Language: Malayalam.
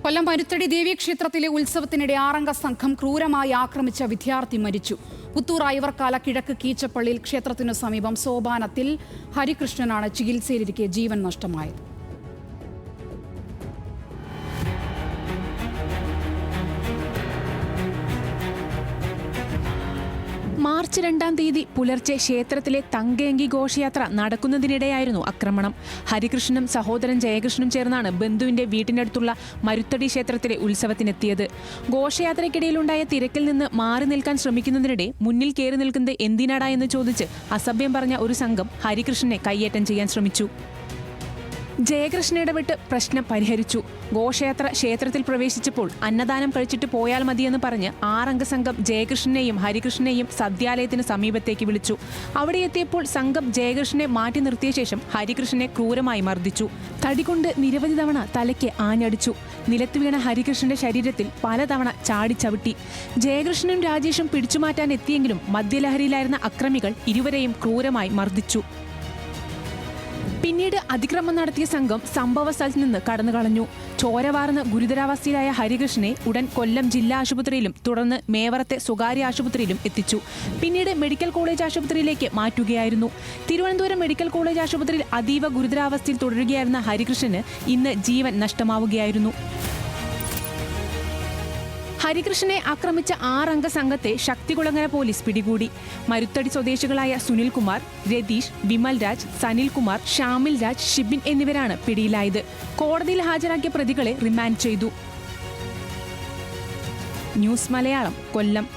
കൊല്ലം മരുത്തടി ദേവീക്ഷേത്രത്തിലെ ഉത്സവത്തിനിടെ 6 അംഗ സംഘം ക്രൂരമായി ആക്രമിച്ച വിദ്യാർത്ഥി മരിച്ചു. പുത്തൂർ ഐവർക്കാല കിഴക്ക് കീച്ചപ്പള്ളിയിൽ ക്ഷേത്രത്തിനു സമീപം സോപാനത്തിൽ ഹരികൃഷ്ണനാണ് ചികിത്സയിലിരിക്കെ ജീവൻ നഷ്ടമായത്. മാർച്ച് 2-ാം തീയതി പുലർച്ചെ ക്ഷേത്രത്തിലെ തങ്കയങ്കി ഘോഷയാത്ര നടക്കുന്നതിനിടെയായിരുന്നു ആക്രമണം. ഹരികൃഷ്ണനും സഹോദരൻ ജയകൃഷ്ണനും ചേർന്നാണ് ബന്ധുവിന്റെ വീട്ടിനടുത്തുള്ള മരുത്തടി ക്ഷേത്രത്തിലെ ഉത്സവത്തിനെത്തിയത്. ഘോഷയാത്രയ്ക്കിടയിലുണ്ടായ തിരക്കിൽ നിന്ന് മാറി നിൽക്കാൻ ശ്രമിക്കുന്നതിനിടെ മുന്നിൽ കയറി നിൽക്കുന്നത് എന്തിനാടാ എന്ന് ചോദിച്ച് അസഭ്യം പറഞ്ഞ ഒരു സംഘം ഹരികൃഷ്ണനെ കയ്യേറ്റം ചെയ്യാൻ ശ്രമിച്ചു. ജയകൃഷ്ണൻ ഇടപെട്ട് പ്രശ്നം പരിഹരിച്ചു. ഘോഷയാത്ര ക്ഷേത്രത്തിൽ പ്രവേശിച്ചപ്പോൾ അന്നദാനം കഴിച്ചിട്ട് പോയാൽ മതിയെന്ന് പറഞ്ഞ് 6 അംഗ സംഘം ജയകൃഷ്ണനെയും ഹരികൃഷ്ണനെയും സദ്യാലയത്തിന് സമീപത്തേക്ക് വിളിച്ചു. അവിടെ എത്തിയപ്പോൾ സംഘം ജയകൃഷ്ണനെ മാറ്റി നിർത്തിയ ശേഷം ഹരികൃഷ്ണനെ ക്രൂരമായി മർദ്ദിച്ചു. തടികൊണ്ട് നിരവധി തവണ തലയ്ക്ക് ആഞ്ഞടിച്ചു. നിലത്ത് വീണ ഹരികൃഷ്ണന്റെ ശരീരത്തിൽ പലതവണ ചാടിച്ചവിട്ടി. ജയകൃഷ്ണനും രാജേഷും പിടിച്ചുമാറ്റാൻ എത്തിയെങ്കിലും മദ്യലഹരിയിലായിരുന്ന അക്രമികൾ ഇരുവരെയും ക്രൂരമായി മർദ്ദിച്ചു. പിന്നീട് അതിക്രമം നടത്തിയ സംഘം സംഭവ സ്ഥലത്ത് നിന്ന് കടന്നുകളഞ്ഞു. ചോരവാർന്ന് ഗുരുതരാവസ്ഥയിലായ ഹരികൃഷ്ണനെ ഉടൻ കൊല്ലം ജില്ലാ ആശുപത്രിയിലും തുടർന്ന് മേവറത്തെ സ്വകാര്യ ആശുപത്രിയിലും എത്തിച്ചു. പിന്നീട് മെഡിക്കൽ കോളേജ് ആശുപത്രിയിലേക്ക് മാറ്റുകയായിരുന്നു. തിരുവനന്തപുരം മെഡിക്കൽ കോളേജ് ആശുപത്രിയിൽ അതീവ ഗുരുതരാവസ്ഥയിൽ തുടരുകയായിരുന്ന ഹരികൃഷ്ണന് ഇന്ന് ജീവൻ നഷ്ടമാവുകയായിരുന്നു. ഹരികൃഷ്ണനെ ആക്രമിച്ച 6 അംഗ സംഘത്തെ ശക്തികുളങ്ങര പോലീസ് പിടികൂടി. മരുത്തടി സ്വദേശികളായ സുനിൽകുമാർ, രതീഷ്, വിമൽ രാജ്, സനിൽകുമാർ, ഷാമിൽ രാജ്, ഷിബിൻ എന്നിവരാണ് പിടിയിലായത്. കോടതിയിൽ ഹാജരാക്കിയ പ്രതികളെ റിമാൻഡ് ചെയ്തു. ന്യൂസ് മലയാളം, കൊല്ലം.